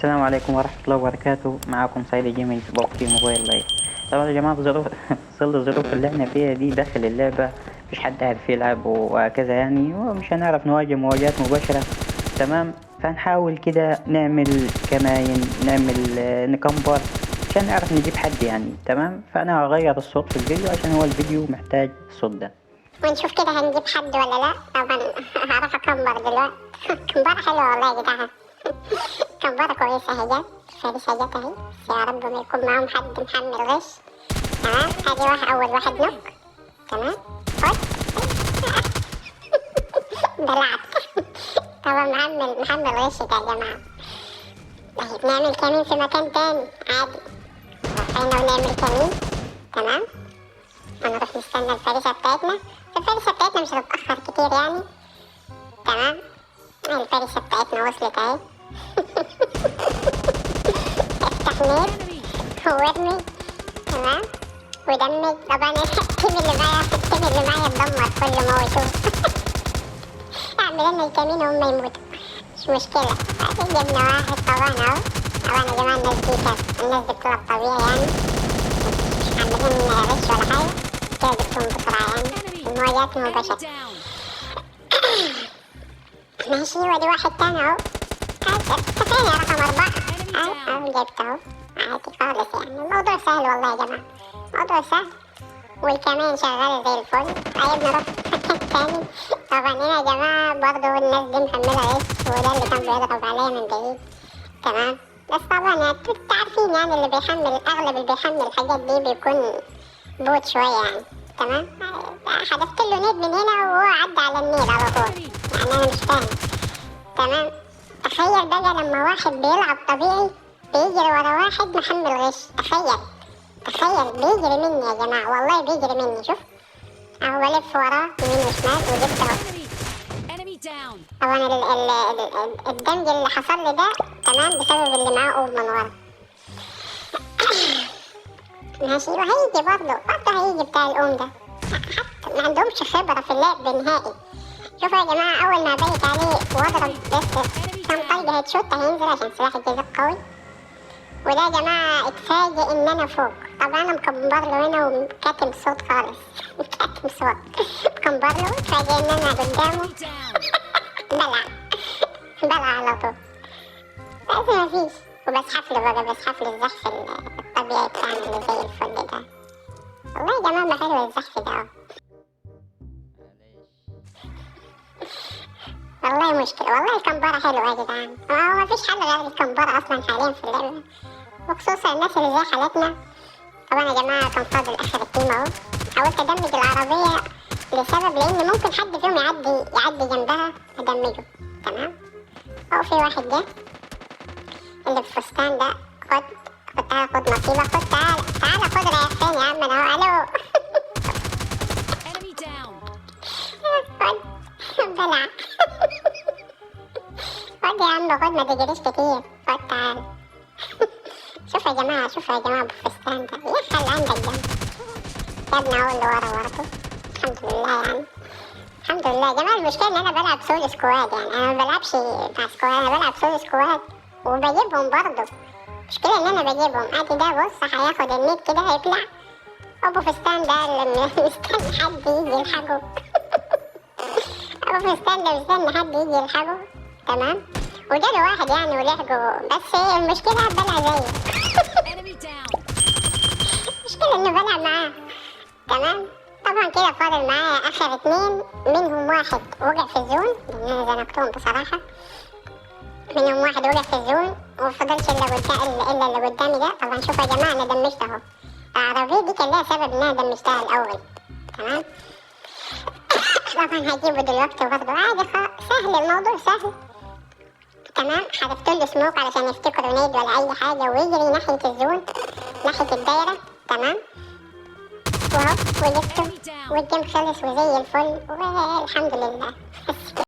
السلام عليكم ورحمة الله وبركاته. معكم سعيد جيمنج في ببجي موبايل لايف. طبعا يا جماعة ظروف ظل الظروف اللي احنا فيها دي داخل اللعبة مفيش حد عارف يلعب وهكذا يعني، ومش هنعرف نواجه مواجهات مباشرة. تمام، فنحاول كده نعمل كماين، نعمل نكمبر عشان نعرف نجيب حد يعني. تمام، فأنا هغير الصوت في الفيديو عشان هو الفيديو محتاج الصوت ده. ونشوف كده هنجيب حد ولا لا. طبعا هعرف اكمبر دلوقتي. كمبرة حلوة والله يا جدعان. كمبرة كويسة اهي، فارسة جت اهي، بس يا رب ما يكون معاهم حد محمل غش. تمام، ادي اول واحد نوك. تمام، خد. دلعت. طبعا محمل غش ده يا جماعة. اهي نعمل كمين في مكان تاني عادي، رفعنا ونعمل كمين. تمام، هنروح نستنى الفارسة بتاعتنا. الفارسة بتاعتنا مش هتتأخر كتير يعني. تمام، الفارسة بتاعتنا وصلت اهي. افتح نير وارمي. تمام، ودمج. طبعا التيم اللي معايا اتدمر كل ما هو يشوف. اعمل لنا الكمين وهم يموتوا، مش مشكلة. بعدين جبنا واحد طبعا اهو. طبعا يا جماعة الناس دي بتلعب طبيعي يعني، مش عاملين غش ولا حاجة كده، جبتهم بسرعة يعني المواجهات مباشرة. ماشي، ودي واحد تاني اهو. تخيل يا رقم 4 اهو جبته اهو. عادي خالص يعني، الموضوع سهل والله يا جماعة، الموضوع سهل. والكمان شغالة زي الفل. طيب نروح مكان تاني. طبعا هنا يا جماعة برضه الناس دي محملة غش، وده اللي كان بيضرب عليا من بعيد. تمام، بس طبعا انتوا عارفين يعني اللي بيحمل، اغلب اللي بيحمل الحاجات دي بيكون بوت شوية يعني. تمام، حذفت له نيد من هنا وهو عدى على النيد على طول يعني، انا مش فاهم. تمام، تخيل بقى لما واحد بيلعب طبيعي بيجري ورا واحد محمل غش. تخيل بيجري مني يا جماعة، والله بيجري مني. شوف اهو بلف وراه يمين وشمال وجبته اهو. طبعا الدمج اللي حصل لي ده تمام بسبب اللي معاه اوف من ورا. ماشي، وهيجي برضه هيجي بتاع الأم ده. حتى ما عندهمش خبرة في اللعب نهائي. شوفوا يا جماعة، أول ما بيت عليه وأضرب بس كام طلقة هيد شوت هينزل عشان سلاح الجزاء قوي. وده يا جماعة اتفاجئ إن أنا فوق. طبعا أنا مكبر له هنا وكاتم الصوت خالص. كاتم صوت مكبر له، اتفاجئ إن أنا قدامه. بلع على طول، بس مفيش. وبزحف له بقى، بزحف له الزحف الطبيعي بتاعنا اللي زي الفل ده. والله يا جماعة حلو الزحف ده اهو. والله مشكلة، والله الكمبرة حلوة يا جدعان. هو مفيش حل غير الكمبرة أصلا حاليا في اللعبة، وخصوصا الناس اللي زي حالتنا. طبعا يا جماعة كان فاضل آخر التيم اهو. حاولت أدمج العربية لسبب لأن ممكن حد فيهم يعدي جنبها أدمجه. تمام، أهو في واحد جه اللي في الفستان ده. خد تعالى خد نصيبك، خد تعالى خد ريحتين يا عم انا اهو. الو. خد بلع. خد يا عم خد، ما تجريش كتير. خد تعالى. شوفوا يا جماعة بالفستان ده يا خلي عندك جنب يا ابني اهو اللي ورا ورده. الحمد لله يعني، الحمد لله يا جماعة. المشكلة ان انا بلعب سول سكواد يعني، انا ما بلعبش مع سكواد، انا بلعب سول سكواد وبجيبهم برضه. المشكلة ان انا بجيبهم عادي. ده بص هياخد النت كده هيطلع ابو فستان ده اللي مستني حد يجي يلحقه. ابو فستان ده مستني حد يجي يلحقه. تمام، وجاله واحد يعني ولحقه، بس المشكلة بلع زيه. المشكلة انه بلع معاه. تمام، طبعا كده فاضل معايا اخر 2، منهم واحد وقع في الزون لان انا زنقتهم بصراحة. منهم واحد وقع في الزون ومفضلش الا اللي قدامي ده. طبعا شوفوا يا جماعة انا دمجت اهو. العربية دي كان لها سبب ان انا دمجتها الاول. تمام، طبعا هجيبه دلوقتي برضه عادي. سهل الموضوع سهل. تمام، حذفت له سموك علشان يفتكر نيد ولا اي حاجة ويجري ناحية الزون، ناحية الدايرة. تمام، وهو وجبته والجيم خلص وزي الفل والحمد لله.